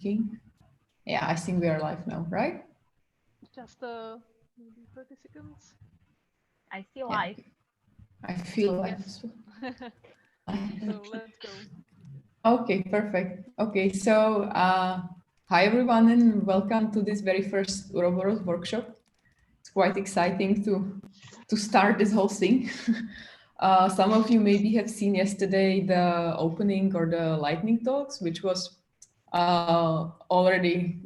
speaking. Yeah, I think we are live now, right? Just maybe 30 seconds. I feel live. I feel live. Yes. So let's go. Okay, perfect. Okay, so hi everyone and welcome to this very first Ouroboros workshop. It's quite exciting to start this whole thing. Some of you maybe have seen yesterday the opening or the lightning talks, which was already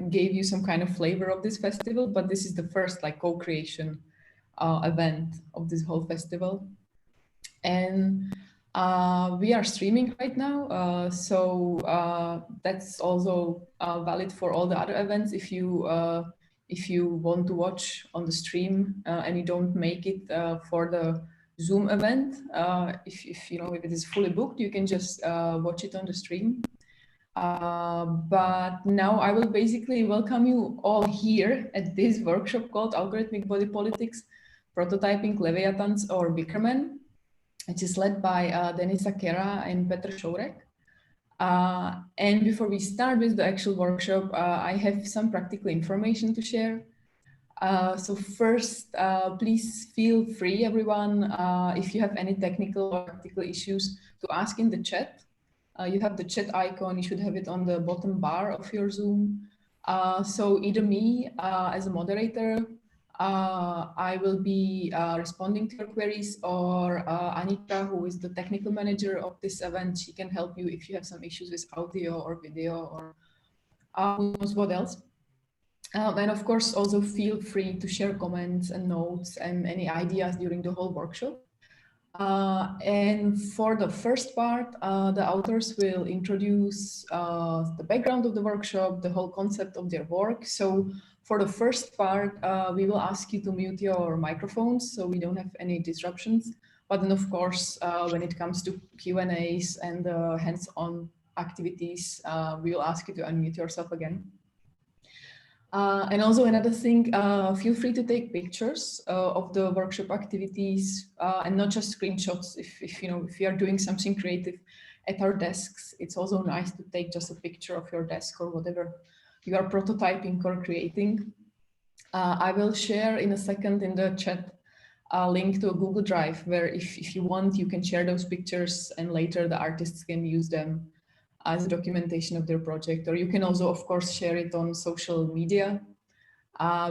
gave you some kind of flavor of this festival, but this is the first like co-creation event of this whole festival. And we are streaming right now, so that's also valid for all the other events. If you want to watch on the stream and you don't make it for the Zoom event, if you know if it is fully booked, you can just watch it on the stream. But now I will basically welcome you all here at this workshop called Algorithmic Body Politics, Prototyping Leviathans or WICKER, which is led by Denisa, Kera and Petr Šourek. And before we start with the actual workshop, I have some practical information to share. So first, please feel free, everyone, if you have any technical or practical issues, to ask in the chat. You have the chat icon, you should have it on the bottom bar of your Zoom. So either me as a moderator, I will be responding to your queries, or Anika, who is the technical manager of this event, she can help you if you have some issues with audio or video or who knows what else. And of course, also feel free to share comments and notes and any ideas during the whole workshop. And for the first part, the authors will introduce the background of the workshop, the whole concept of their work. So for the first part, we will ask you to mute your microphones so we don't have any disruptions. But then, of course, when it comes to Q&As and hands-on activities, we will ask you to unmute yourself again. And also another thing, feel free to take pictures of the workshop activities and not just screenshots. If you are doing something creative at our desks, it's also nice to take just a picture of your desk or whatever you are prototyping or creating. I will share in a second in the chat a link to a Google Drive where if you want, you can share those pictures and later the artists can use them as a documentation of their project, or you can also, of course, share it on social media.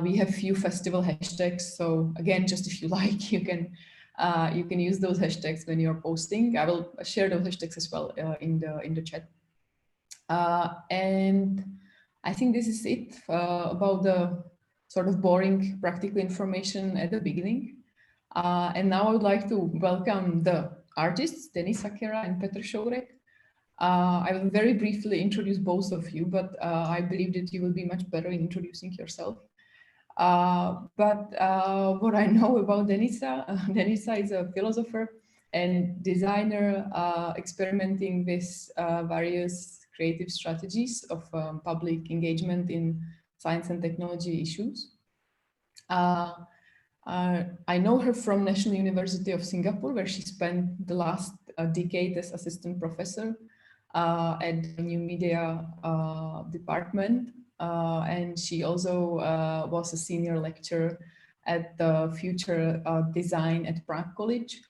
We have few festival hashtags, so again, just if you like, you can use those hashtags when you're posting. I will share those hashtags as well in the chat. And I think this is it about the sort of boring practical information at the beginning. And now I would like to welcome the artists, Denisa, Kera and Petr Šourek. I will very briefly introduce both of you, but I believe that you will be much better in introducing yourself. But what I know about Denisa, Denisa is a philosopher and designer experimenting with various creative strategies of public engagement in science and technology issues. I know her from National University of Singapore, where she spent the last decade as assistant professor at the new media department, and she also was a senior lecturer at the future design at Prague College,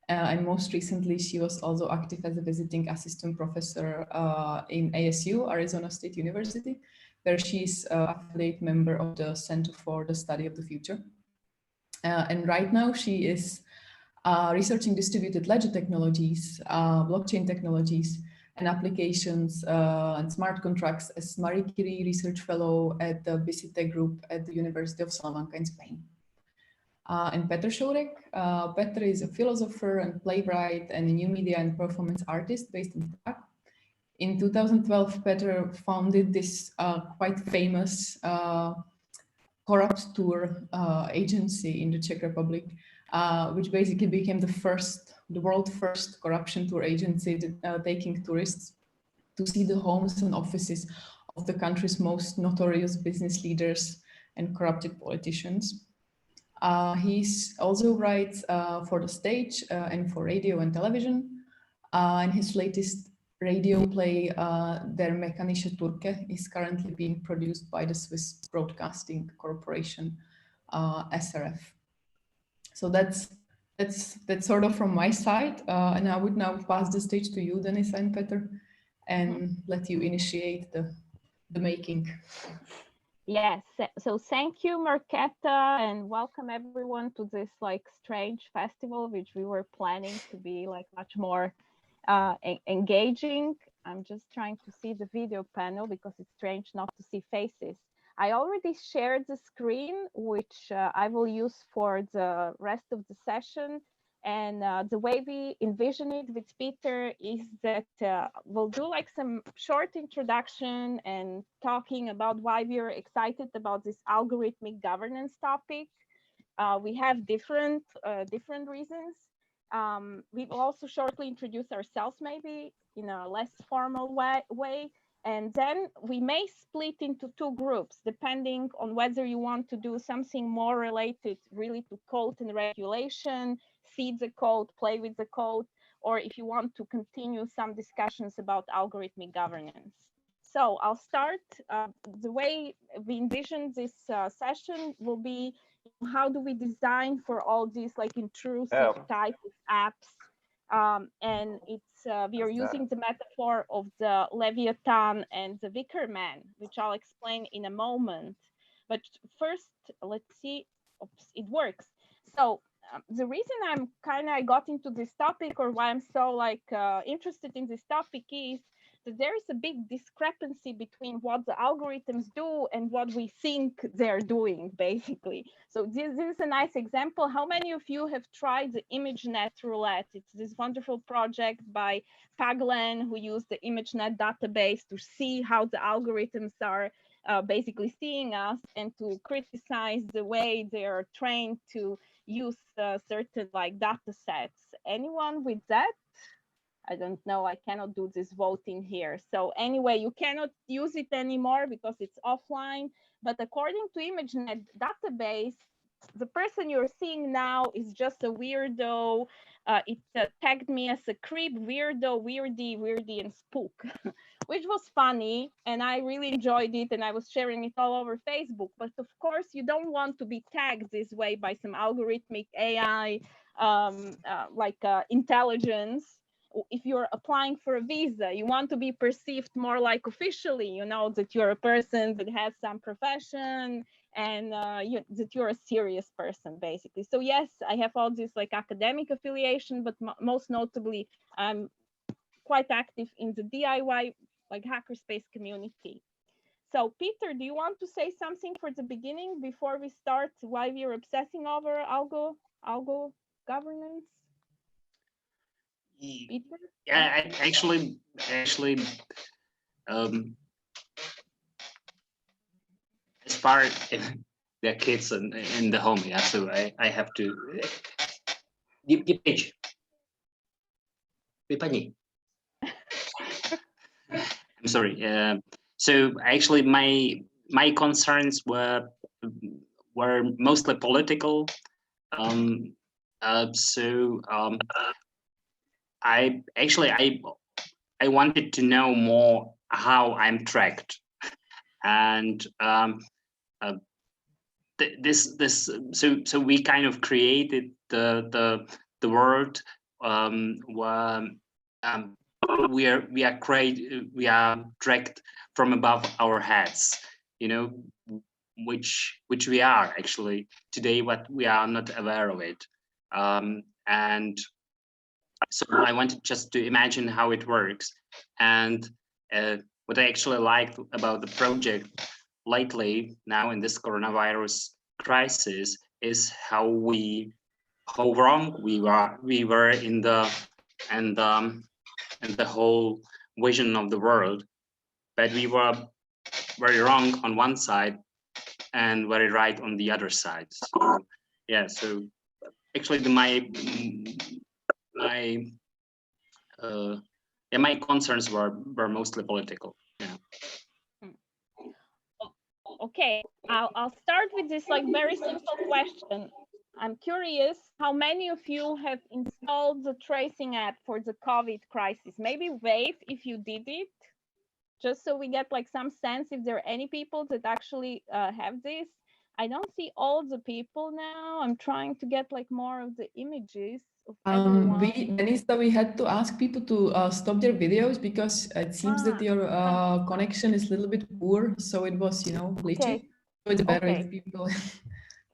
and most recently she was also active as a visiting assistant professor in ASU, Arizona State University, where she's an affiliate member of the Center for the Study of the Future. And right now she is researching distributed ledger technologies, blockchain technologies, and applications and smart contracts as Marie Curie Research Fellow at the BCT group at the University of Salamanca in Spain. And Petr Šourek. Petr is a philosopher and playwright and a new media and performance artist based in Prague. In 2012, Petr founded this quite famous corrupt tour agency in the Czech Republic, which basically became the world's first corruption tour agency, taking tourists to see the homes and offices of the country's most notorious business leaders and corrupted politicians. He also writes for the stage and for radio and television. And his latest radio play Der Mechanische Turke is currently being produced by the Swiss Broadcasting Corporation, SRF. So that's sort of from my side, and I would now pass the stage to you, Denisa and Petr, and let you initiate the making. Yes, so thank you, Marketa, and welcome everyone to this like strange festival, which we were planning to be like much more engaging. I'm just trying to see the video panel because it's strange not to see faces. I already shared the screen, which I will use for the rest of the session. And the way we envision it with Petr is that we'll do like some short introduction and talking about why we're excited about this algorithmic governance topic. We have different reasons. We will also shortly introduce ourselves, maybe in a less formal way. And then we may split into two groups, depending on whether you want to do something more related really to code and regulation, see the code, play with the code, or if you want to continue some discussions about algorithmic governance. So I'll start. The way we envision this session will be, how do we design for all these like intrusive type of apps? And it's we are using the metaphor of the Leviathan and the WICKER man, which I'll explain in a moment. But first, let's see. Oops, it works. So the reason I got into this topic, or why I'm so like interested in this topic, is that there is a big discrepancy between what the algorithms do and what we think they're doing, basically. So this is a nice example. How many of you have tried the ImageNet roulette? It's this wonderful project by Paglen, who used the ImageNet database to see how the algorithms are basically seeing us and to criticize the way they are trained to use certain like data sets. Anyone with that? I don't know, I cannot do this voting here. So anyway, you cannot use it anymore because it's offline. But according to ImageNet database, the person you're seeing now is just a weirdo. It tagged me as a creep, weirdo, weirdy, and spook, which was funny. And I really enjoyed it. And I was sharing it all over Facebook. But of course, you don't want to be tagged this way by some algorithmic AI, intelligence. If you're applying for a visa, you want to be perceived more like officially, you know, that you're a person that has some profession and that you're a serious person, basically. So yes, I have all this like academic affiliation, but most notably, I'm quite active in the DIY like hackerspace community. So Petr, do you want to say something for the beginning before we start why we're obsessing over algo governance? Petr? Yeah, actually, as far as there are kids in the home, yeah, so I have to give page. I'm sorry. So actually, my concerns were mostly political. I wanted to know more how I'm tracked, and so we kind of created the world where we are tracked from above our heads, you know, which we are actually today, but we are not aware of it, and so I wanted just to imagine how it works. And what I actually liked about the project lately, now in this coronavirus crisis, is how wrong we were in the whole vision of the world. But we were very wrong on one side and very right on the other side. So yeah, so actually my concerns were mostly political. Yeah. Okay, I'll start with this like very simple question. I'm curious how many of you have installed the tracing app for the COVID crisis? Maybe wave if you did it, just so we get like some sense if there are any people that actually have this. I don't see all the people now. I'm trying to get like more of the images of everyone. Denisa, we had to ask people to stop their videos because it seems that your connection is a little bit poor. So it was, you know, glitchy. Okay. So it's better Okay. if people,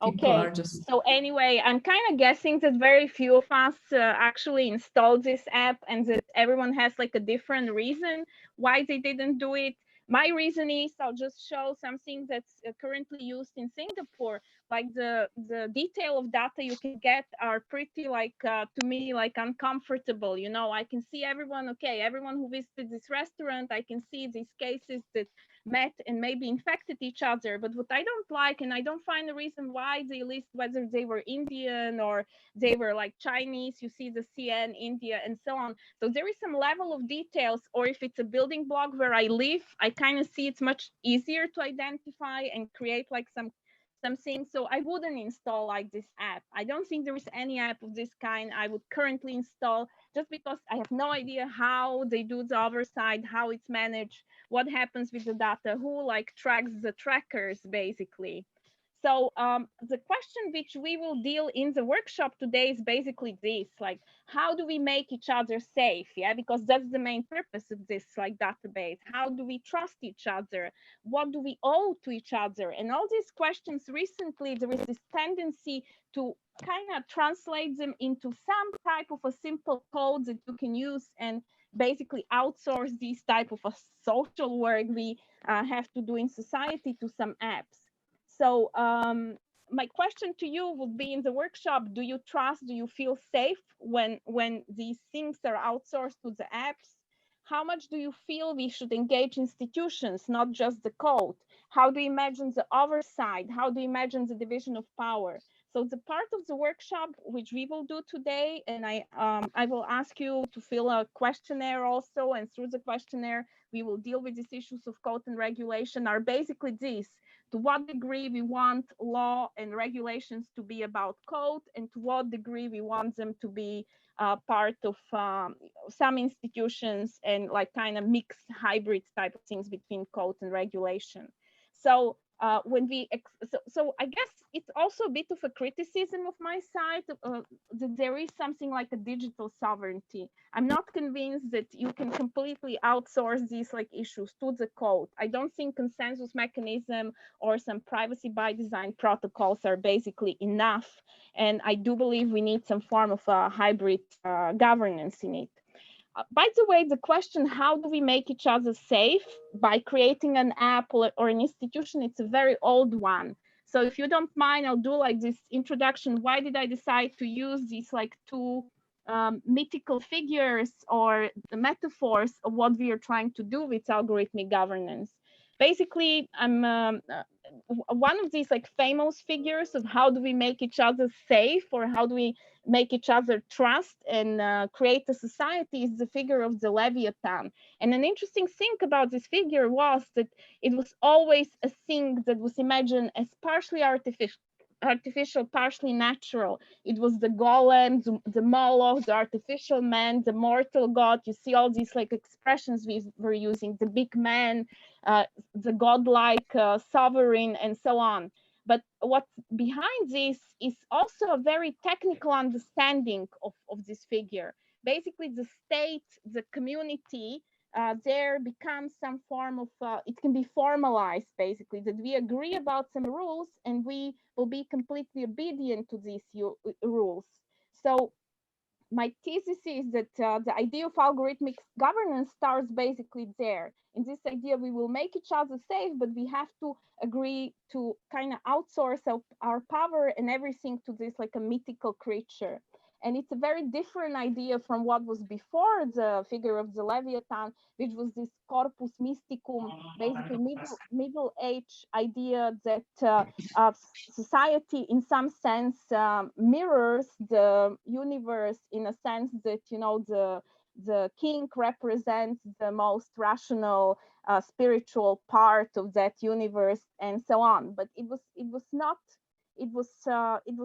Okay. are just... So anyway, I'm kind of guessing that very few of us actually installed this app, and that everyone has like a different reason why they didn't do it. My reason is, I'll just show something that's currently used in Singapore. Like the detail of data you can get are pretty like, to me, like uncomfortable. You know, I can see everyone, okay, everyone who visited this restaurant, I can see these cases that met and maybe infected each other. But what I don't like, and I don't find a reason why they list whether they were Indian or they were like Chinese, you see the CN, India, and so on. So there is some level of details, or if it's a building block where I live, I kind of see it's much easier to identify and create like something. So I wouldn't install like this app. I don't think there is any app of this kind I would currently install, just because I have no idea how they do the oversight, how it's managed, what happens with the data, who like tracks the trackers basically. So the question which we will deal in the workshop today is basically this, like, how do we make each other safe? Yeah, because that's the main purpose of this like database. How do we trust each other? What do we owe to each other? And all these questions recently, there is this tendency to kind of translate them into some type of a simple code that you can use and basically outsource these type of a social work we have to do in society to some apps. So my question to you would be in the workshop, do you trust, do you feel safe when these things are outsourced to the apps? How much do you feel we should engage institutions, not just the code? How do you imagine the oversight? How do you imagine the division of power? So the part of the workshop which we will do today, and I will ask you to fill a questionnaire also, and through the questionnaire, we will deal with these issues of code and regulation, are basically these: to what degree we want law and regulations to be about code, and to what degree we want them to be part of some institutions and like kind of mixed hybrid type of things between code and regulation. So when we, so I guess it's also a bit of a criticism of my side that there is something like a digital sovereignty. I'm not convinced that you can completely outsource these like issues to the code. I don't think consensus mechanism or some privacy by design protocols are basically enough. And I do believe we need some form of a hybrid governance in it. By the way, the question, how do we make each other safe by creating an app or an institution, it's a very old one. So if you don't mind, I'll do like this introduction. Why did I decide to use these like two mythical figures or the metaphors of what we are trying to do with algorithmic governance? Basically, I'm one of these like famous figures of how do we make each other safe, or how do we make each other trust and create a society, is the figure of the Leviathan. And an interesting thing about this figure was that it was always a thing that was imagined as partially artificial, partially natural. It was the golem, the moloch, the artificial man, the mortal god. You see all these like expressions we were using, the big man, the godlike sovereign, and so on. But what's behind this is also a very technical understanding of this figure. Basically, the state, the community, there becomes some form of, it can be formalized, basically, that we agree about some rules and we will be completely obedient to these rules. So my thesis is that the idea of algorithmic governance starts basically there. In this idea, we will make each other safe, but we have to agree to kind of outsource our power and everything to this like a mythical creature. And it's a very different idea from what was before the figure of the Leviathan, which was this corpus mysticum, basically middle age idea that society in some sense mirrors the universe, in a sense that, you know, the king represents the most rational spiritual part of that universe, and so on. But it was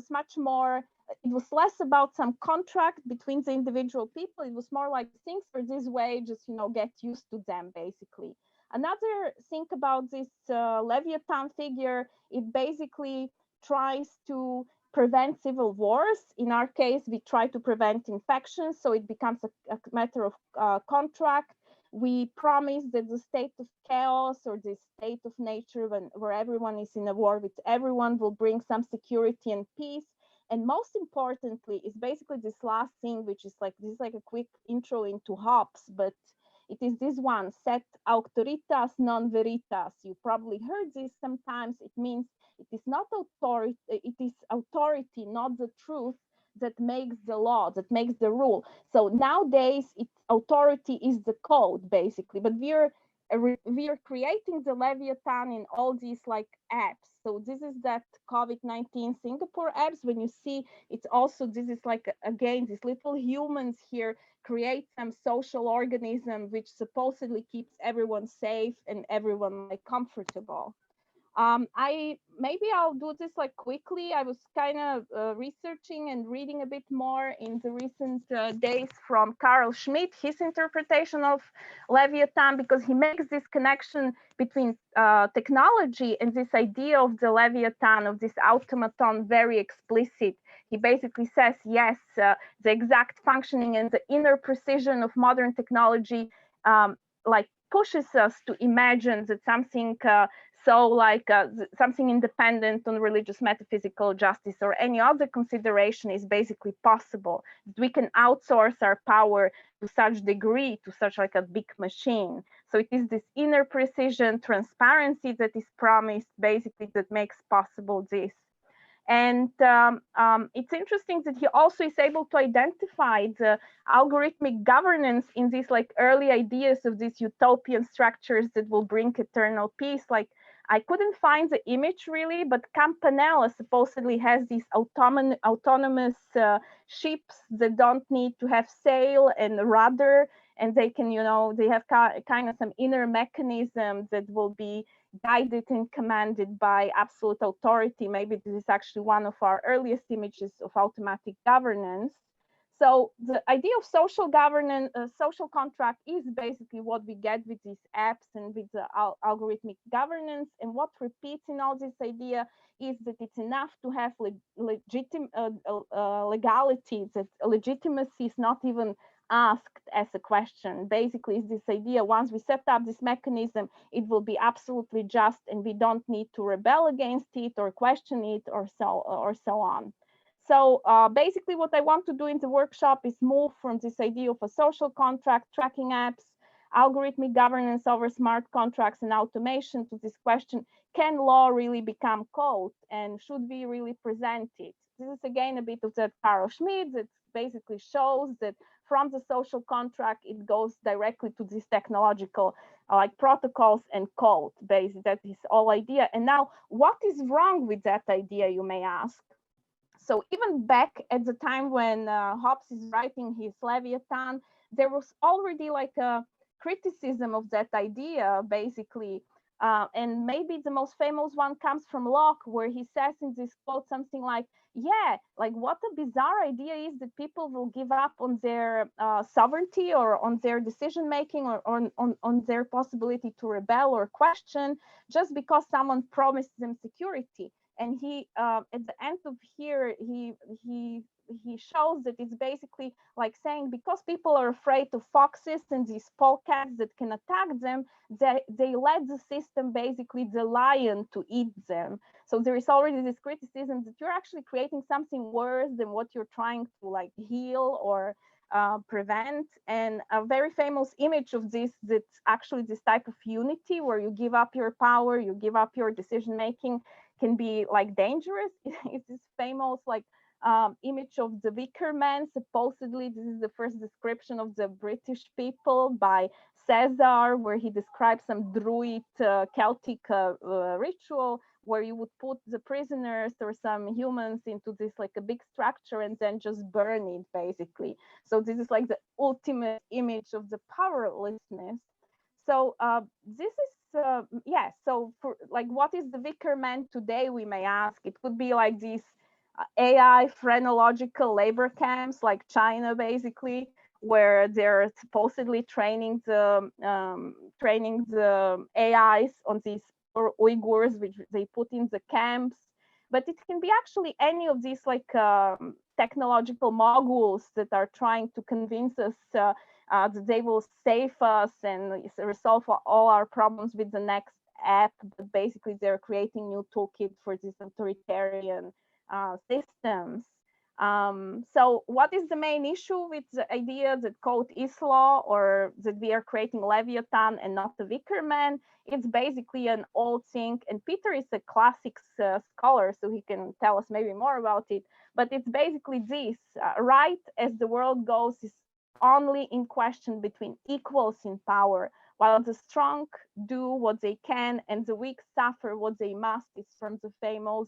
much more it was less about some contract between the individual people. It was more like things are this way, just, you know, get used to them, basically. Another thing about this Leviathan figure, it basically tries to prevent civil wars. In our case, we try to prevent infections, so it becomes a matter of contract. We promise that the state of chaos or the state of nature where everyone is in a war with everyone will bring some security and peace. And most importantly, is basically this last thing, which is like, this is like a quick intro into Hobbes, but it is this one, sed auctoritas non veritas. You probably heard this sometimes. It means it is not authority, it is authority, not the truth, that makes the law, that makes the rule. So nowadays, authority is the code, basically. But we are creating the Leviathan in all these like apps. So this is that COVID-19 Singapore apps. When you see, it's also, this is like, again, these little humans here create some social organism which supposedly keeps everyone safe and everyone like comfortable. I'll do this like quickly. I was kind of researching and reading a bit more in the recent days from Carl Schmitt, his interpretation of Leviathan, because he makes this connection between technology and this idea of the Leviathan, of this automaton, very explicit. He basically says, yes, the exact functioning and the inner precision of modern technology like pushes us to imagine that something something independent on religious, metaphysical justice or any other consideration is basically possible. We can outsource our power to such degree, to such like a big machine. So it is this inner precision, transparency that is promised, basically, that makes possible this. And it's interesting that he also is able to identify the algorithmic governance in these like early ideas of these utopian structures that will bring eternal peace. Like, I couldn't find the image really, but Campanella supposedly has these autonomous ships that don't need to have sail and rudder, and they can, you know, they have kind of some inner mechanism that will be guided and commanded by absolute authority. Maybe this is actually one of our earliest images of automatic governance. So the idea of social governance, social contract is basically what we get with these apps and with the algorithmic governance. And what repeats in all this idea is that it's enough to have legality, that legitimacy is not even asked as a question. Basically, is this idea, once we set up this mechanism, it will be absolutely just and we don't need to rebel against it or question it or so on. So basically what I want to do in the workshop is move from this idea of a social contract, tracking apps, algorithmic governance over smart contracts and automation to this question, can law really become code and should we really present it? This is again a bit of that Carl Schmitt that basically shows that from the social contract, it goes directly to these technological like protocols and code. Basically, that is all idea. And now what is wrong with that idea, you may ask? So even back at the time when Hobbes is writing his Leviathan, there was already like a criticism of that idea, basically. And maybe the most famous one comes from Locke, where he says in this quote something like, yeah, like what a bizarre idea is that people will give up on their sovereignty or on their decision making or on their possibility to rebel or question just because someone promised them security. And he, at the end of here, he shows that it's basically like saying, because people are afraid of foxes and these polecats that can attack them, they let the system, basically the lion, to eat them. So there is already this criticism that you're actually creating something worse than what you're trying to like heal or prevent. And a very famous image of this, that's actually this type of unity where you give up your power, you give up your decision making, can be like dangerous. It's this famous like image of the WICKER man. Supposedly, this is the first description of the British people by Caesar, where he describes some Druid Celtic ritual where you would put the prisoners or some humans into this like a big structure and then just burn it, basically. So this is like the ultimate image of the powerlessness. So this is yeah, so for like, what is the WICKER man today, we may ask? It could be like these AI phrenological labor camps like China, basically, where they're supposedly training the AIs on these Uyghurs, which they put in the camps. But it can be actually any of these like technological moguls that are trying to convince us that they will save us and resolve all our problems with the next app. But basically, they're creating new toolkit for these authoritarian systems. So what is the main issue with the idea that code is law, or that we are creating Leviathan and not the WICKER man? It's basically an old thing, and Petr is a classics scholar, so he can tell us maybe more about it. But it's basically this, right as the world goes is only in question between equals in power, while the strong do what they can and the weak suffer what they must. It's from the famous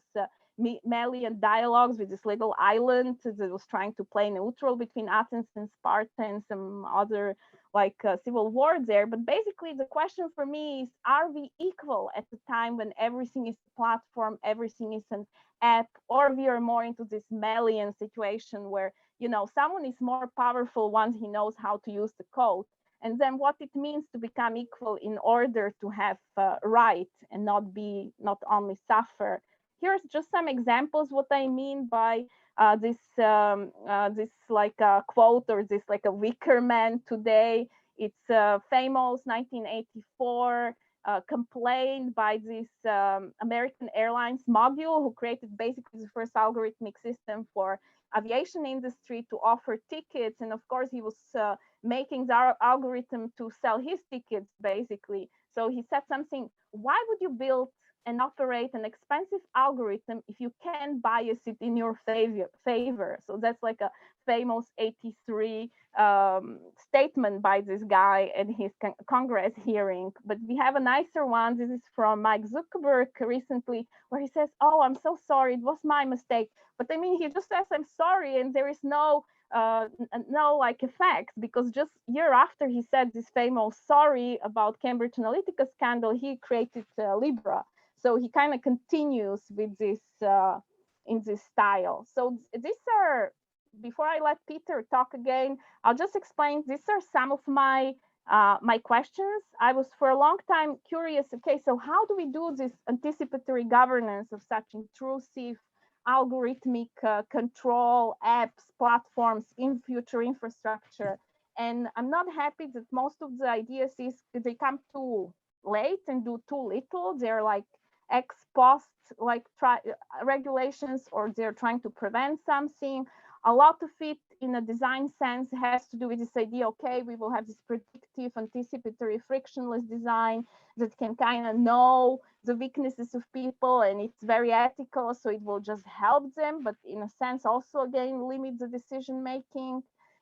Melian dialogues with this little island that was trying to play neutral between Athens and Sparta and some other like civil war there. But basically the question for me is, are we equal at the time when everything is a platform, everything is an app, or we are more into this Melian situation where, you know, someone is more powerful once he knows how to use the code. And then what it means to become equal in order to have right and not only suffer. Here's just some examples what I mean by this like a quote, or this like a WICKER man today. It's famous 1984 complaint by this American Airlines mogul who created basically the first algorithmic system for aviation industry to offer tickets. And of course he was making the algorithm to sell his tickets basically. So he said something, why would you build and operate an expensive algorithm if you can bias it in your favor? So that's like a famous 83 statement by this guy at his Congress hearing. But we have a nicer one. This is from Mike Zuckerberg recently, where he says, oh, I'm so sorry, it was my mistake. But I mean, he just says, I'm sorry, and there is no like effects, because just year after he said this famous sorry about Cambridge Analytica scandal, he created Libra. So he kind of continues with this in this style. So these are, before I let Petr talk again, I'll just explain, these are some of my my questions. I was for a long time curious, okay, so how do we do this anticipatory governance of such intrusive algorithmic control apps, platforms in future infrastructure? And I'm not happy that most of the ideas is they come too late and do too little. They're like ex post like regulations, or they're trying to prevent something. A lot of it in a design sense has to do with this idea, okay, we will have this predictive, anticipatory, frictionless design that can kind of know the weaknesses of people, and it's very ethical, so it will just help them, but in a sense also again limit the decision making.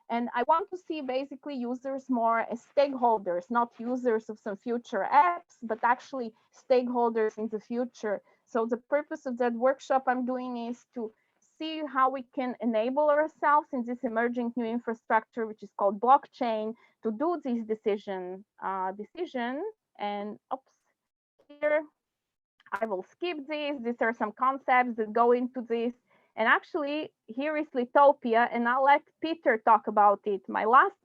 And I want to see basically users more as stakeholders, not users of some future apps, but actually stakeholders in the future. So the purpose of that workshop I'm doing is to see how we can enable ourselves in this emerging new infrastructure, which is called blockchain, to do this decision. And oops, here I will skip this. These are some concepts that go into this. And actually, here is Litopia, and I'll let Petr talk about it. My last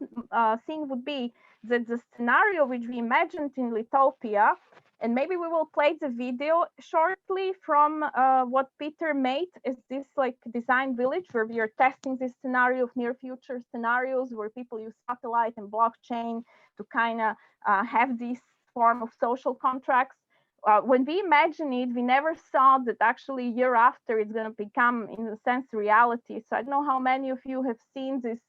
thing would be that the scenario which we imagined in Litopia, and maybe we will play the video shortly from what Petr made, is this like design village where we are testing this scenario of near future scenarios where people use satellite and blockchain to kind of have this form of social contracts. When we imagine it, we never saw that actually year after it's going to become, in a sense, reality. So I don't know how many of you have seen this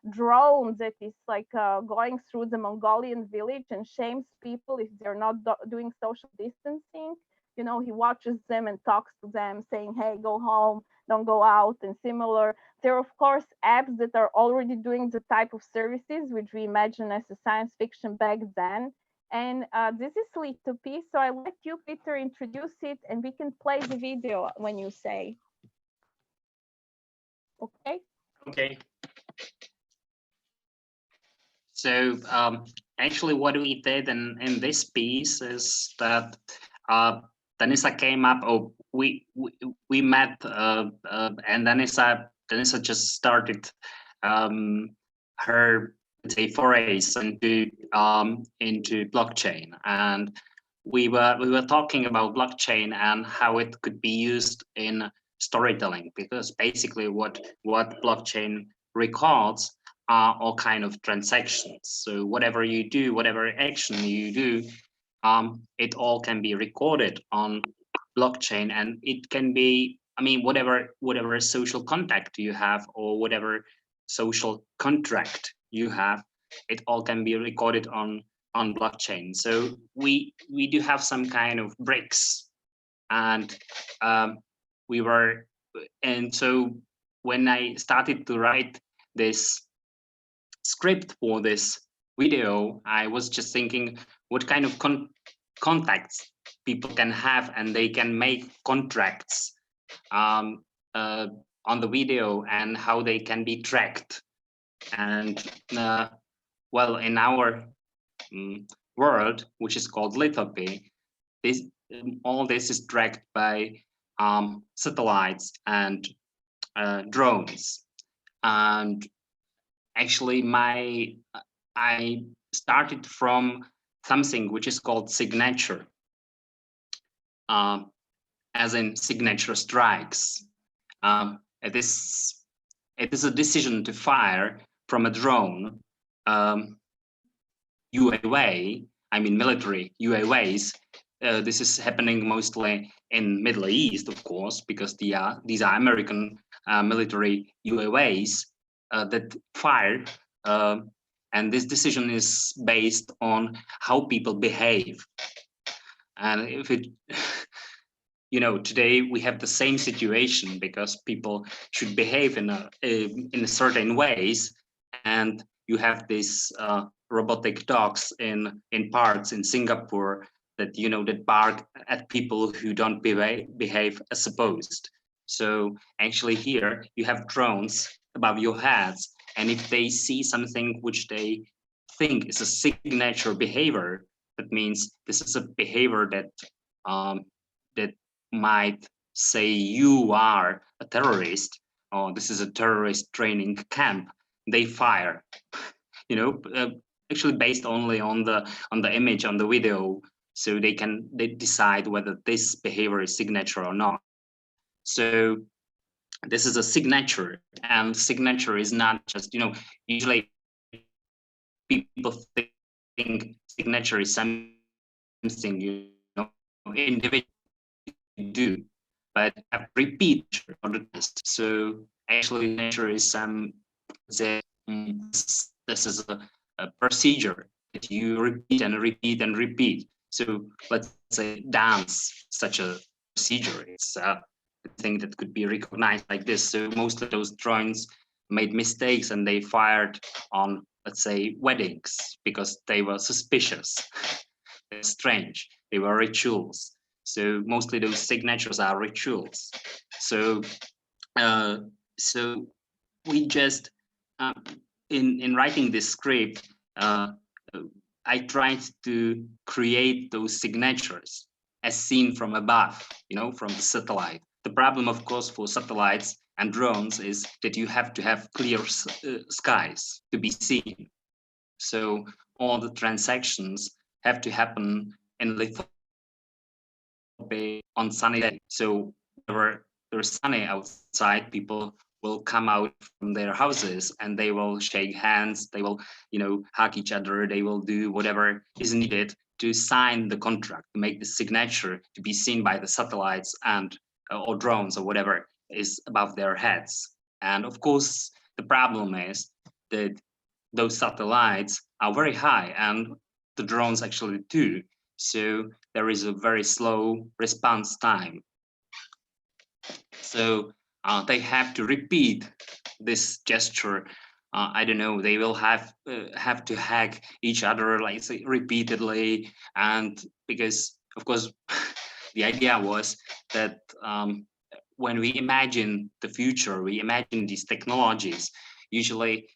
drone that is like going through the Mongolian village and shames people if they're not doing social distancing. You know, he watches them and talks to them saying, hey, go home, don't go out, and similar. There are, of course, apps that are already doing the type of services which we imagine as a science fiction back then. And this is Litopia, so I let you, Petr, introduce it, and we can play the video when you say. Okay? Okay. So actually what we did in this piece is that Denisa came up. Oh, we met, and Denisa just started her, let's say, forays into blockchain, and we were talking about blockchain and how it could be used in storytelling, because basically what blockchain records are all kind of transactions. So whatever you do, whatever action you do, it all can be recorded on blockchain, and it can be, I mean, whatever social contact you have or whatever social contract you have, it all can be recorded on blockchain. So we do have some kind of bricks, and so when I started to write this script for this video, I was just thinking what kind of contacts people can have, and they can make contracts on the video, and how they can be tracked. And well, in our world, which is called lithopy, all this is tracked by satellites and drones. And actually, I started from something which is called signature, as in signature strikes. It is a decision to fire from a drone, UAV, I mean military UAVs. This is happening mostly in Middle East, of course, because these are American military UAVs that fire, and this decision is based on how people behave. And if it, today we have the same situation, because people should behave in a certain ways, and you have these robotic dogs in parks in Singapore that that bark at people who don't behave as supposed. So actually here you have drones above your heads, and if they see something which they think is a signature behavior, that means this is a behavior that that might say you are a terrorist, or this is a terrorist training camp, they fire. Actually based only on the image, on the video, so they decide whether this behavior is signature or not. So this is a signature, and signature is not just, usually people think signature is something individual do, but have repeat. So actually signature is this is a procedure that you repeat and repeat and repeat. So let's say dance, such a procedure. It's a thing that could be recognized like this. So most of those drones made mistakes, and they fired on, let's say, weddings, because they were suspicious. They're strange. They were rituals. So mostly those signatures are rituals. So so we just in writing this script, I tried to create those signatures as seen from above, from the satellite. The problem, of course, for satellites and drones is that you have to have clear skies to be seen. So all the transactions have to happen in lithopy on sunny day. So whenever there's sunny outside, people will come out from their houses, and they will shake hands, they will hug each other, they will do whatever is needed to sign the contract, to make the signature to be seen by the satellites and or drones or whatever is above their heads. And of course the problem is that those satellites are very high, and the drones actually too, so there is a very slow response time. So they have to repeat this gesture. I don't know, they will have to hack each other, like say, repeatedly. And because of course the idea was that when we imagine the future, we imagine these technologies, usually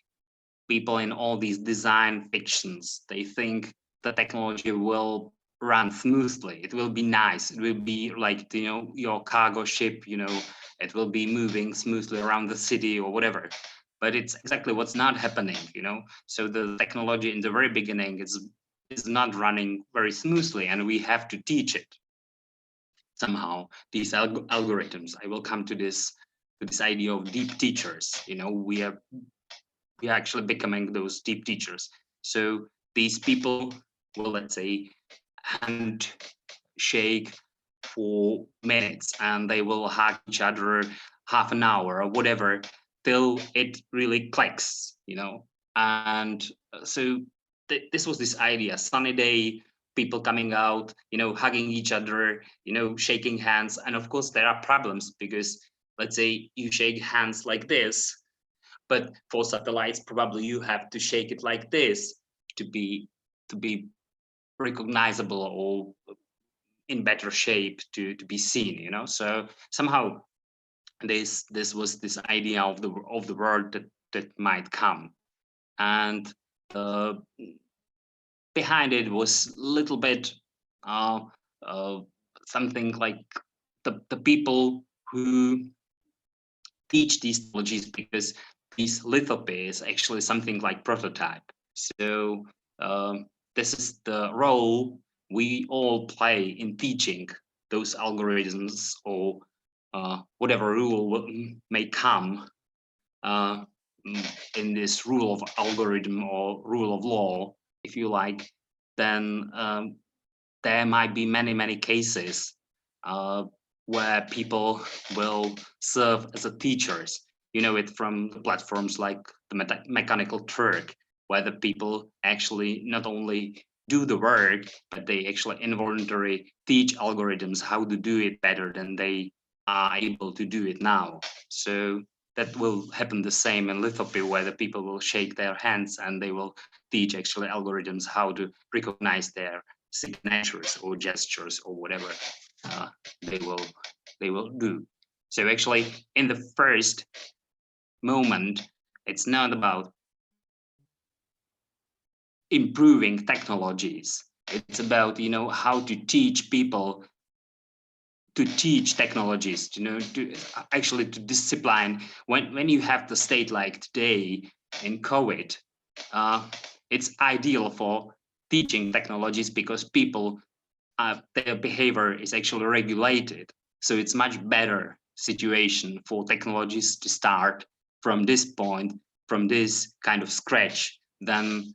people in all these design fictions, they think the technology will run smoothly. It will be nice. It will be like, you know, your cargo ship, you know, it will be moving smoothly around the city or whatever. But it's exactly what's not happening, you know. So the technology in the very beginning is not running very smoothly, and we have to teach it somehow. These algorithms. I will come to this idea of deep teachers. You know, we are actually becoming those deep teachers. So these people will, let's say, handshake for minutes, and they will hug each other half an hour or whatever till it really clicks, you know. And so this was this idea: sunny day, people coming out, you know, hugging each other, you know, shaking hands. And of course there are problems, because let's say you shake hands like this, but for satellites probably you have to shake it like this to be recognizable or in better shape to be seen, you know. So somehow this was this idea of the world that might come, and behind it was a little bit something like the people who teach these technologies, because these lithopy is actually something like prototype. So this is the role we all play in teaching those algorithms, or whatever rule may come in this rule of algorithm or rule of law, if you like. Then there might be many cases where people will serve as a teachers. You know it from the platforms like the Mechanical Turk, where the people actually not only do the work, but they actually involuntarily teach algorithms how to do it better than they are able to do it now. So that will happen the same in lithopy, where the people will shake their hands and they will teach actually algorithms how to recognize their signatures or gestures or whatever they will do. So actually in the first moment, it's not about improving technologies. It's about, you know, how to teach people to teach technologies, you know, to actually to discipline. When you have the state like today in COVID, it's ideal for teaching technologies, because people, their behavior is actually regulated. So it's much better situation for technologies to start from this point, from this kind of scratch, than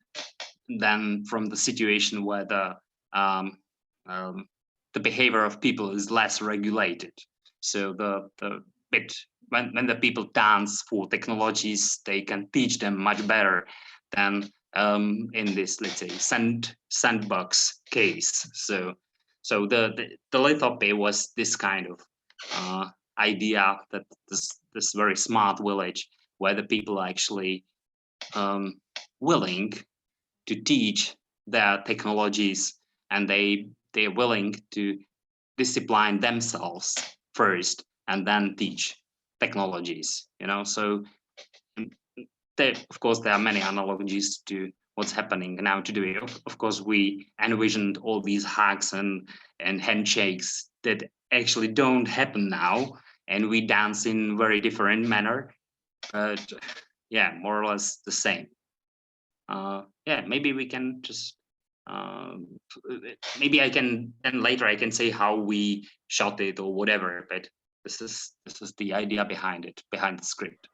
from the situation where the behavior of people is less regulated. So the bit when the people dance for technologies, they can teach them much better than in this, let's say, sandbox case. So the lithopy was this kind of idea that this very smart village, where the people are actually willing to teach their technologies, and they're willing to discipline themselves first and then teach technologies, you know. So there, of course, there are many analogies to what's happening now today. Of course, we envisioned all these hugs and handshakes that actually don't happen now, and we dance in very different manner, but yeah, more or less the same. Yeah, maybe we can just maybe I can, and later I can say how we shot it or whatever, but this is the idea behind it, behind the script.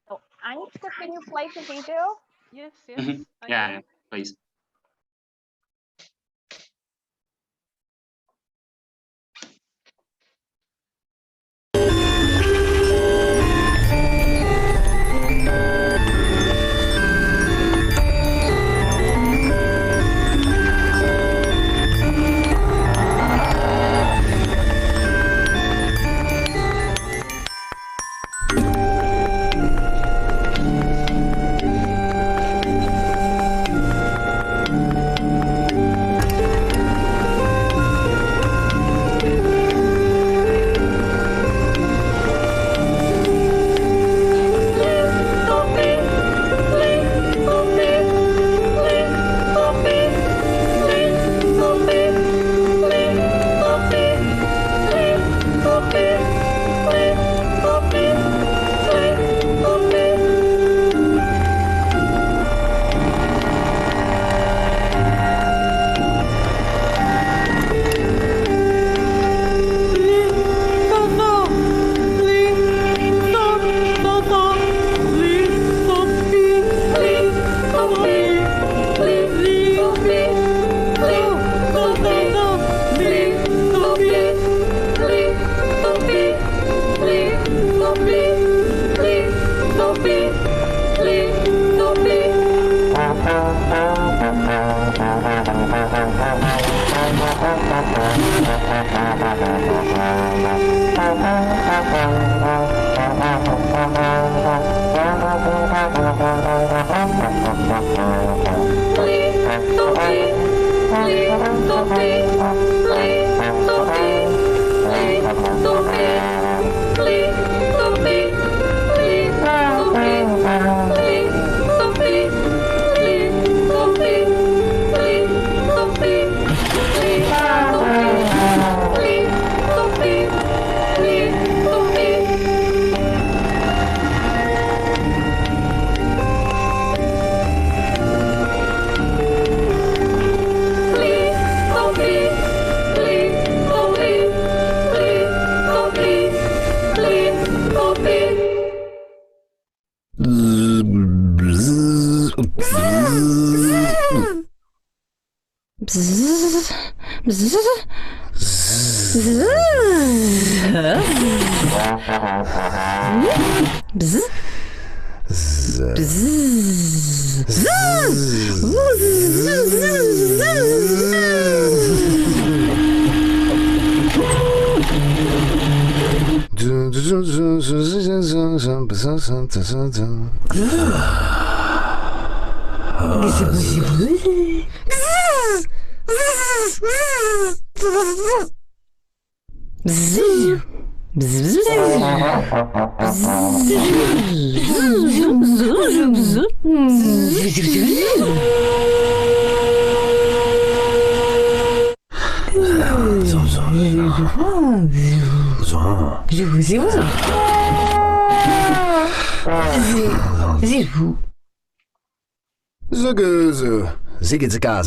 So Anička, can you play the video? Yes, yes. Yeah, please.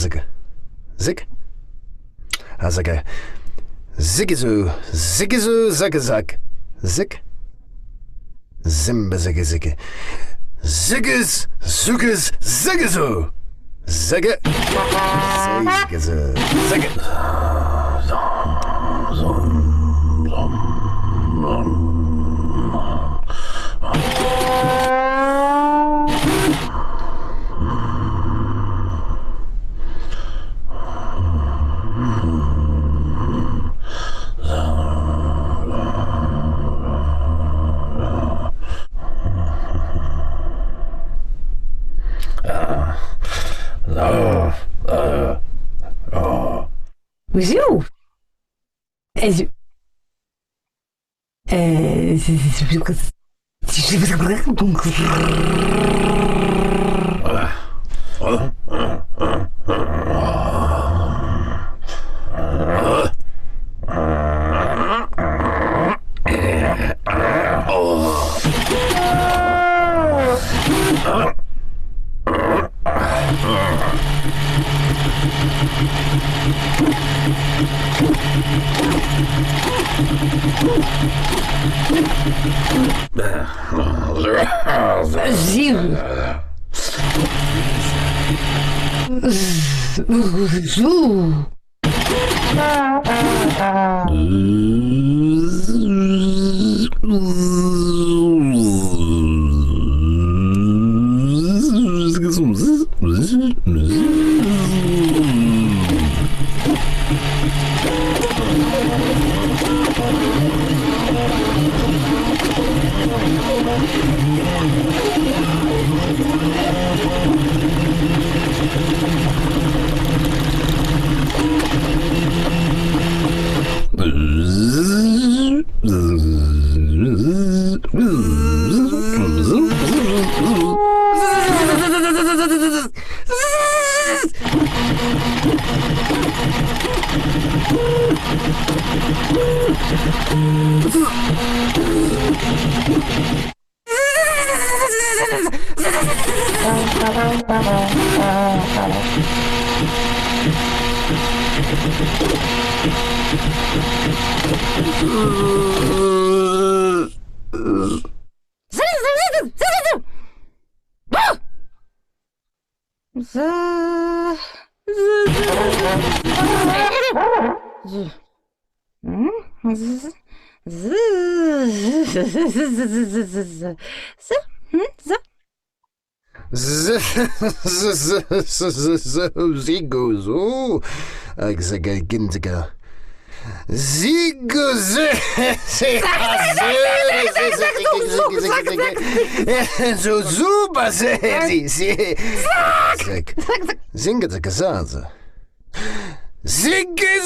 Ziggy Zig Azaka Ziggizu Ziggizu Zagazag Zig Zimba Ziggy Ziggy Ziggiz Zugiz Ziggizu Ziggy Ziggizu Ziggy With you, as you, Zigozo Agzaga Ginzaga So super sexy. Singe the Kazaza. Ziggy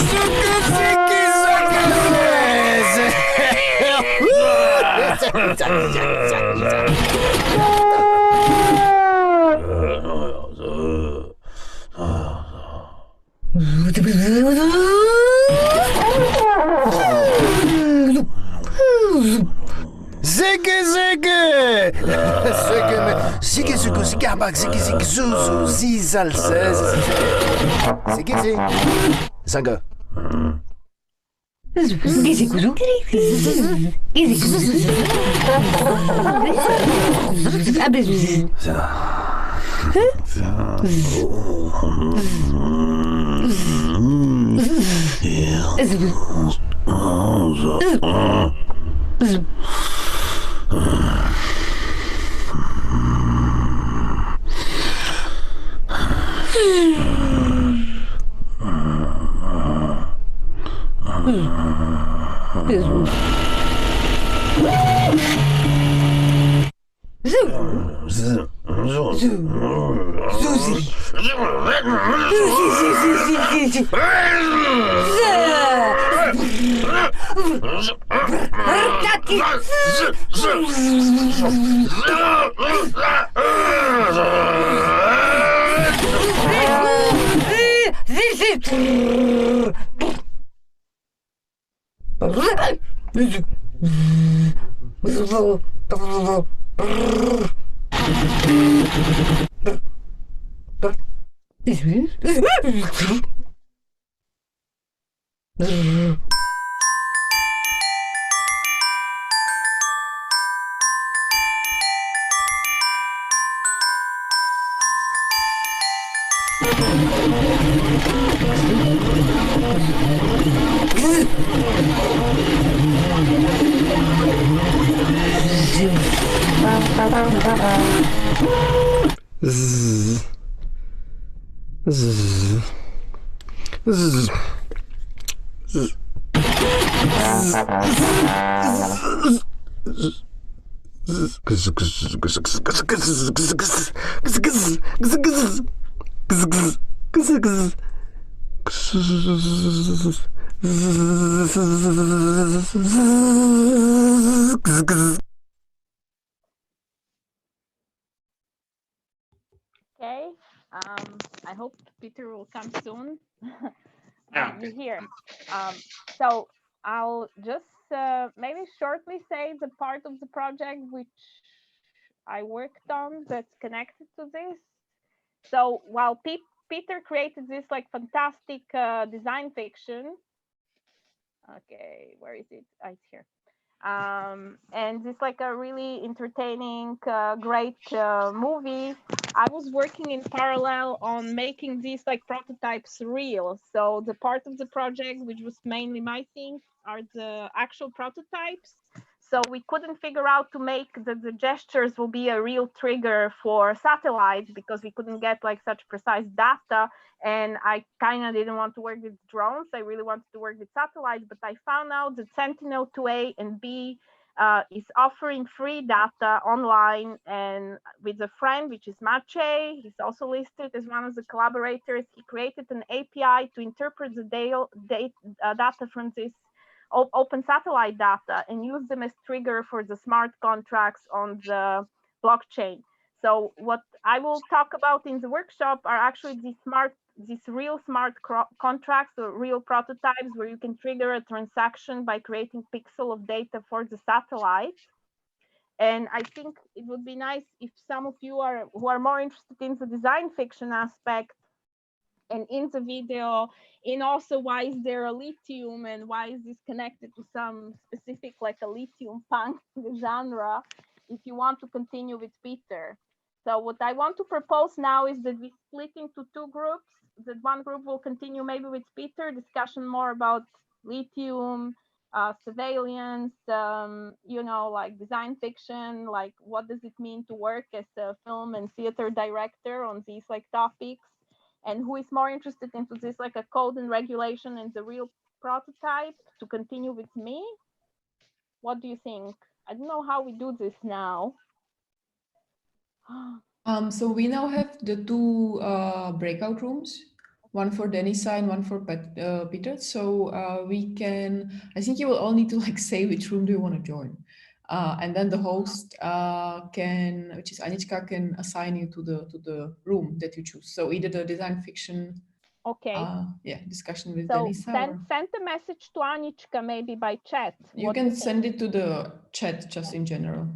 Zaga. Okay, I hope Peter will come soon. Yeah. You're here. So I'll just maybe shortly say the part of the project which I worked on that's connected to this. So while Peter created this like fantastic design fiction, okay, where is it? Oh, it's here. And it's like a really entertaining, great movie. I was working in parallel on making these like prototypes real. So the part of the project, which was mainly my thing, are the actual prototypes. So we couldn't figure out to make the gestures will be a real trigger for satellites because we couldn't get like such precise data. And I kind of didn't want to work with drones. I really wanted to work with satellites, but I found out that Sentinel-2A and B is offering free data online, and with a friend, which is Maciej, he's also listed as one of the collaborators. He created an API to interpret the data from this open satellite data and use them as trigger for the smart contracts on the blockchain. So what I will talk about in the workshop are actually these real smart contracts or real prototypes where you can trigger a transaction by creating pixel of data for the satellite. And I think it would be nice if some of you who are more interested in the design fiction aspect and in the video, in also why is there a lithium and why is this connected to some specific like a lithium punk genre, if you want to continue with Peter. So what I want to propose now is that we split into two groups. That one group will continue maybe with Peter, discussion more about lithium, surveillance, like design fiction, like what does it mean to work as a film and theater director on these like topics, and who is more interested into this like a code and regulation and the real prototype to continue with me? What do you think? I don't know how we do this now. So we now have the two breakout rooms, one for Denisa and one for Peter. So we can, I think you will all need to like say which room do you want to join. And then the host can, which is Anička, can assign you to the room that you choose. So either the design fiction, Okay. discussion with So Denisa. send the message to Anička maybe by chat. You can send it to the chat just in general.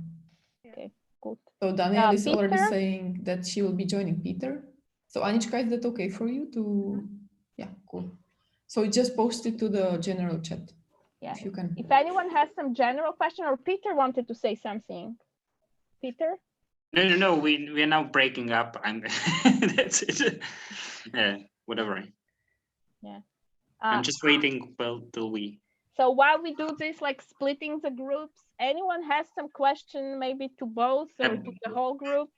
Okay, good. So Daniel is already Peter? saying that she will be joining Peter. So Anička, is that okay for you to? Yeah, cool. So just post it to the general chat. Yeah. If you can. If anyone has some general question, or Peter wanted to say something. Peter? No. We are now breaking up, and that's it. Yeah, whatever. Yeah. I'm just waiting till we. So while we do this, like splitting the groups, anyone has some question maybe to both or to the whole group?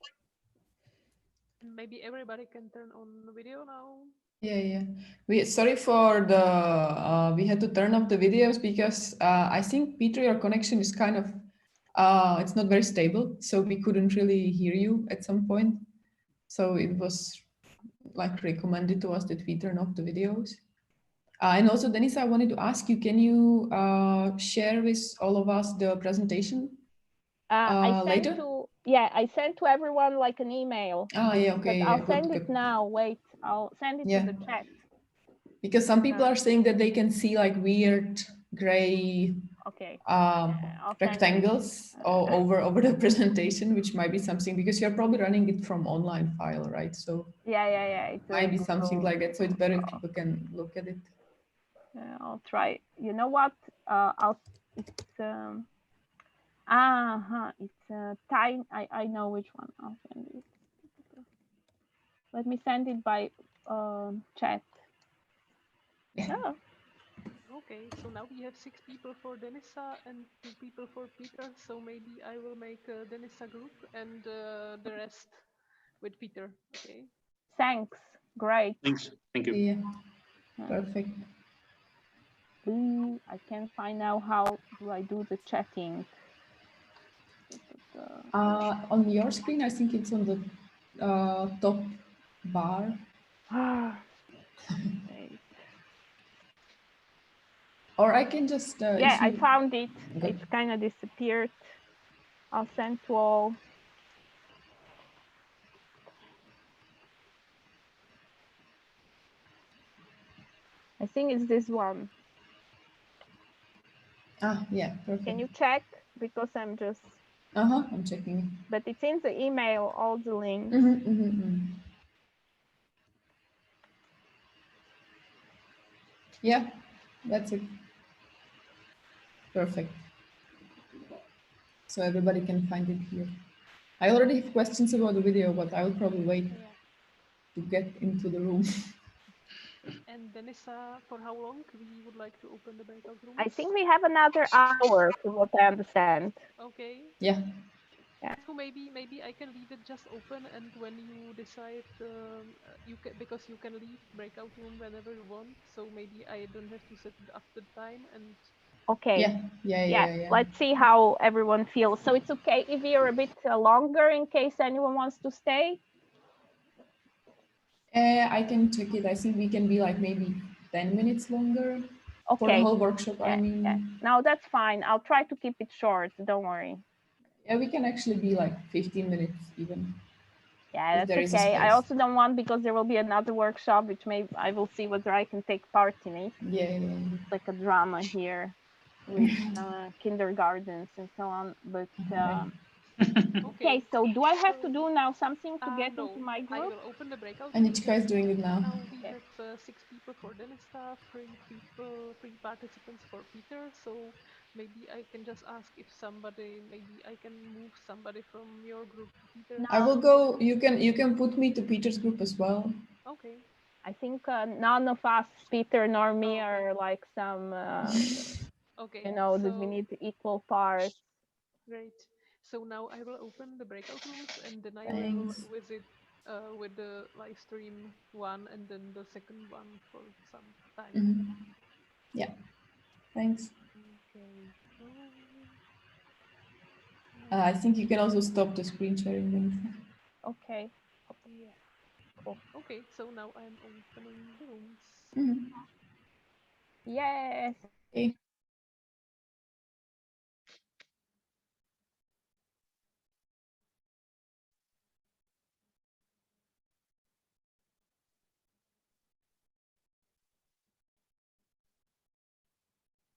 Maybe everybody can turn on the video now. Yeah. Sorry for the we had to turn off the videos because I think Peter, your connection is kind of it's not very stable, so we couldn't really hear you at some point. So it was like recommended to us that we turn off the videos. And also, Denisa, I wanted to ask you, can you share with all of us the presentation later? I sent to everyone like an email. Yeah, okay. I'll send it now. Wait, I'll send it to the chat. Because some people are saying that they can see like weird gray rectangles over the presentation, which might be something because you're probably running it from online file, right? So it might be something like that. So it's better if people can look at it. I'll try. You know what? It's time. I know which one. I'll send it. Let me send it by chat. Yeah. Oh. Okay, so now we have 6 people for Denisa and 2 people for Peter. So maybe I will make a Denisa group and the rest with Peter. Okay. Thanks. Great. Thanks. Thank you. Yeah. Perfect. I can't find now how do I do the chatting. On your screen, I think it's on the top bar. Or I can just... I found it. Good. It's kind of disappeared. I'll send to all. I think it's this one. Yeah, perfect. Can you check? Because I'm just... I'm checking. But it's in the email, all the links. Yeah, that's it. Perfect. So everybody can find it here. I already have questions about the video, but I will probably wait to get into the room. And Denisa, for how long we would like to open the breakout room? I think we have another hour, from what I understand. Okay. Yeah. So maybe I can leave it just open, and when you decide, you can, because you can leave breakout room whenever you want. So maybe I don't have to set it after time and. Okay. Yeah. Let's see how everyone feels. So it's okay if you're a bit longer in case anyone wants to stay? I can check it. I think we can be like maybe 10 minutes longer for the whole workshop. I mean. Yeah. No, that's fine. I'll try to keep it short. Don't worry. Yeah, we can actually be like 15 minutes even. Yeah, that's okay. I also don't want, because there will be another workshop, which I will see whether I can take part in it. Yeah. It's like a drama here with kindergartens and so on. But okay, so do I have to do now something to get into my group? I will open the breakout. Anička is doing it now. Now we have 6 people for Denisa, 3 participants for Peter. So maybe I can just ask if maybe I can move somebody from your group to Peter. I will go. You can put me to Peter's group as well. Okay. I think none of us, Peter nor me, are like some. Okay. You know, that we need equal parts. Great. So now I will open the breakout rooms, and then I will visit with the live stream one and then the second one for some time. Yeah, thanks. Okay. I think you can also stop the screen sharing, Denisa. Okay. Yeah. Cool. Okay, so now I'm opening the rooms. Mhm. Yes. Okay.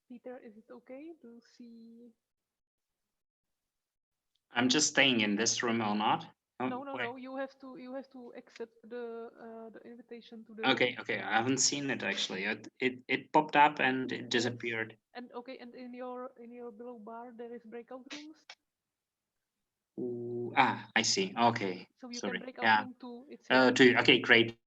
Peter, is it okay to see? I'm just staying in this room or not? Oh, No. You have to accept the invitation to the. Okay, I haven't seen it actually. It popped up and it disappeared. And okay, and in your below bar there is breakout rooms. Ooh, I see. Okay. So you Sorry. can break out Yeah. room 2. It's hidden. Okay, great.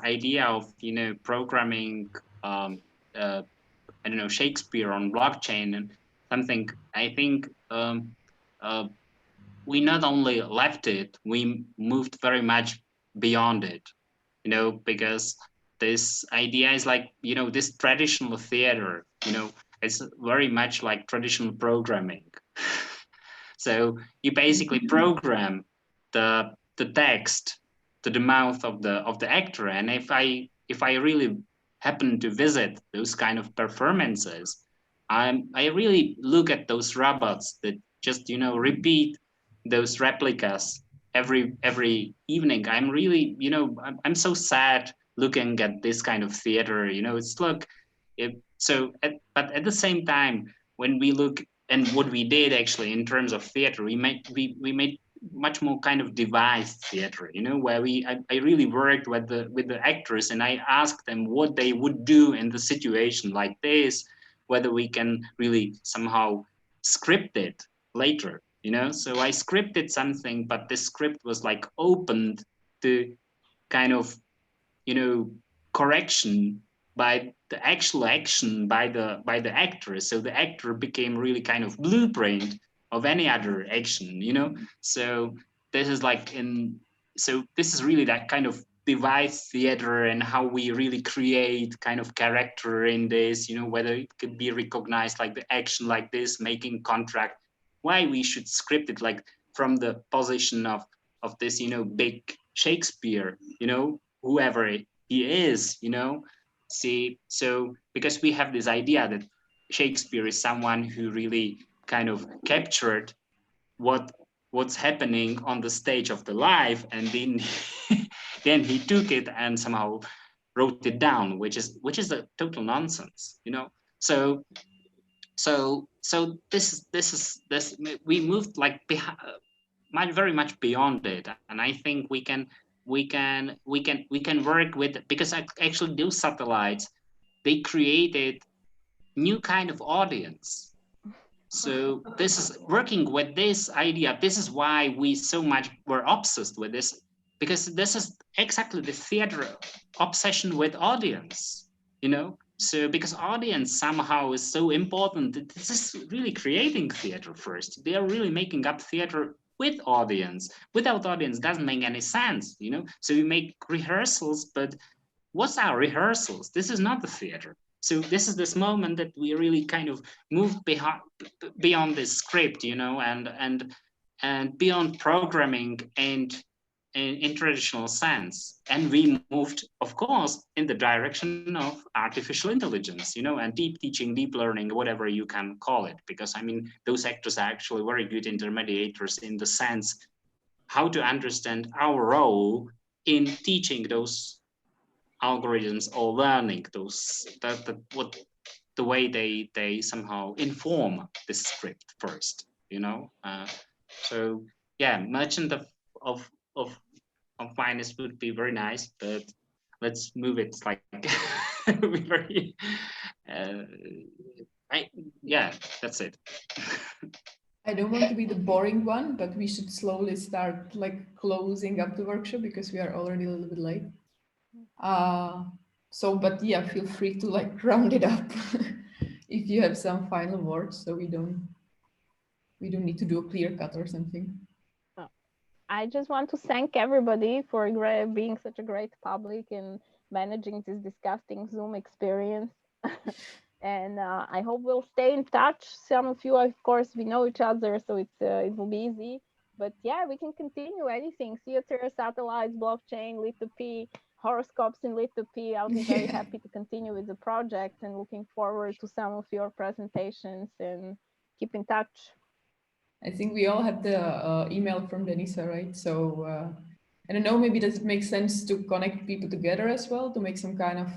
idea of, you know, programming, I don't know, Shakespeare on blockchain and something, I think we not only left it, we moved very much beyond it, you know, because this idea is like, you know, this traditional theater, you know, it's very much like traditional programming. So you basically program the text to the mouth of the actor, and if I really happen to visit those kind of performances, I really look at those robots that just, you know, repeat those replicas every evening. I'm really, you know, I'm so sad looking at this kind of theater. You know, it's look, but at the same time, when we look and what we did actually in terms of theater, we made much more kind of devised theater, you know, where I really worked with the actors, and I asked them what they would do in the situation like this, whether we can really somehow script it later, you know. So I scripted something, but the script was like opened to kind of, you know, correction by the actual action by the actor. So the actor became really kind of blueprint of any other action, you know. So this is like this is really that kind of device theater, and how we really create kind of character in this, you know, whether it could be recognized like the action like this, making contract, why we should script it like from the position of this, you know, big Shakespeare, you know, whoever he is, you know. See, so because we have this idea that Shakespeare is someone who really kind of captured what's happening on the stage of the life, and then then he took it and somehow wrote it down, which is a total nonsense, you know. So this we moved like very much beyond it, and I think we can work with, because actually those satellites, they created new kind of audience. So this is working with this idea. This is why we so much were obsessed with this, because this is exactly the theater obsession with audience, you know. So because audience somehow is so important, this is really creating theater first. They are really making up theater with audience. Without audience doesn't make any sense, you know. So we make rehearsals, but what's our rehearsals? This is not the theater. So this is this moment that we really kind of moved beyond this script, you know, and beyond programming and in traditional sense. And we moved, of course, in the direction of artificial intelligence, you know, and deep teaching, deep learning, whatever you can call it. Because I mean, those actors are actually very good intermediators in the sense how to understand our role in teaching those algorithms or learning those the way they somehow inform the script first, you know. So yeah, merchant of finance would be very nice, but let's move it like very yeah, that's it. I don't want to be the boring one, but we should slowly start like closing up the workshop because we are already a little bit late. So, but yeah, feel free to like round it up if you have some final words, so we don't need to do a clear cut or something. I just want to thank everybody for being such a great public and managing this disgusting Zoom experience. And I hope we'll stay in touch. Some of you, of course, we know each other, so it will be easy. But yeah, we can continue anything: theater, satellites, blockchain, Lit2P, horoscopes in Lit2P. I'll be very happy to continue with the project and looking forward to some of your presentations, and keep in touch. I think we all had the email from Denisa, right? So I don't know, maybe does it make sense to connect people together as well, to make some kind of,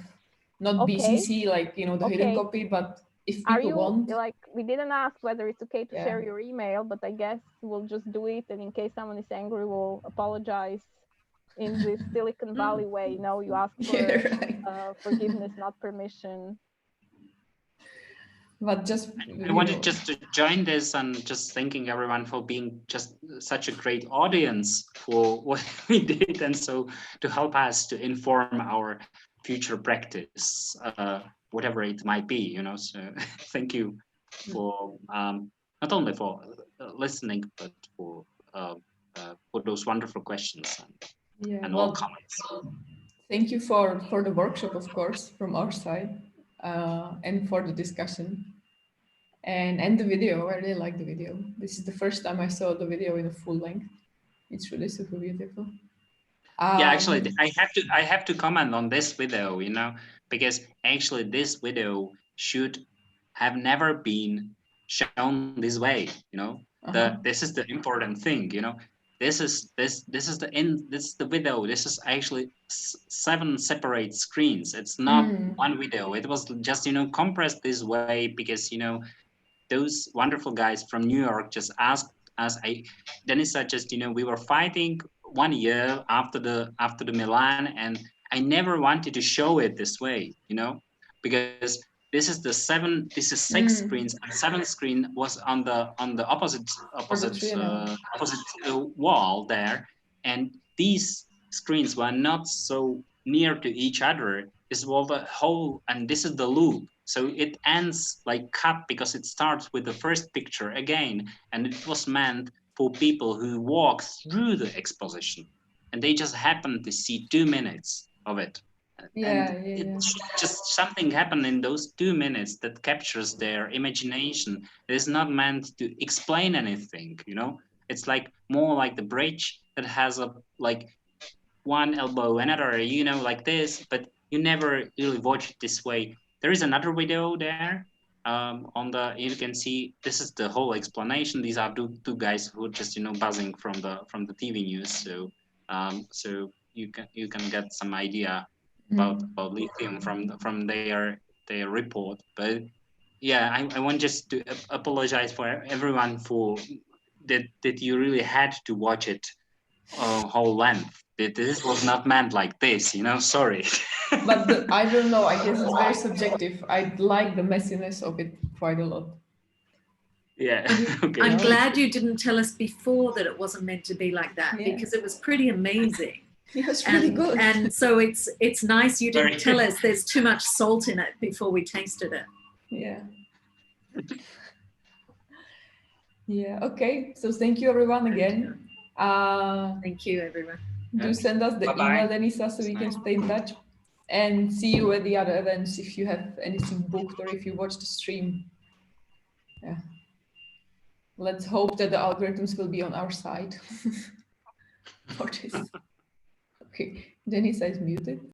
not BCC, like, you know, the hidden copy, but if people want. Like, we didn't ask whether it's okay to share your email, but I guess we'll just do it, and in case someone is angry, we'll apologize in this Silicon Valley way. You know, you ask for forgiveness, not permission. But just I wanted just to join this and just thanking everyone for being just such a great audience for what we did, and so to help us to inform our future practice, whatever it might be, you know. So thank you for not only for listening, but for those wonderful questions and all comments. Thank you for the workshop, of course, from our side, and for the discussion. And the video. I really like the video. This is the first time I saw the video in a full length. It's really super beautiful. Yeah, actually, I have to comment on this video, you know, because actually this video should have never been shown this way, you know. This is the important thing, you know. This is the video. This is actually 7 separate screens. It's not one video. It was just, you know, compressed this way because, you know, those wonderful guys from New York just asked us. Denisa just, you know, we were fighting 1 year after the Milan, and I never wanted to show it this way, you know, because this is 6 screens, and 7th screen was on the opposite wall there, and these screens were not so near to each other. This was the whole, and this is the loop. So it ends like cut because it starts with the first picture again, and it was meant for people who walk through the exposition, and they just happen to see 2 minutes of it. Just something happened in those 2 minutes that captures their imagination. It is not meant to explain anything, you know. It's like more like the bridge that has a like one elbow, another, you know, like this, but you never really watch it this way. There is another video there. On the, you can see this is the whole explanation. These are two guys who are just, you know, buzzing from the TV news. So so you can get some idea about lithium from their report. But yeah, I want just to apologize for everyone for that you really had to watch it whole length. This was not meant like this, you know, sorry. But I don't know, I guess it's very subjective. I like the messiness of it quite a lot. Yeah. Okay. I'm glad you didn't tell us before that it wasn't meant to be like that, because it was pretty amazing. Yeah, it's really good. And so it's nice you didn't tell us there's too much salt in it before we tasted it. Yeah. Yeah, okay. So thank you everyone again. Thank you everyone. Do send us the email, Denisa, so we can stay in touch. And see you at the other events if you have anything booked or if you watch the stream. Yeah. Let's hope that the algorithms will be on our side for this. Okay, Denisa is muted.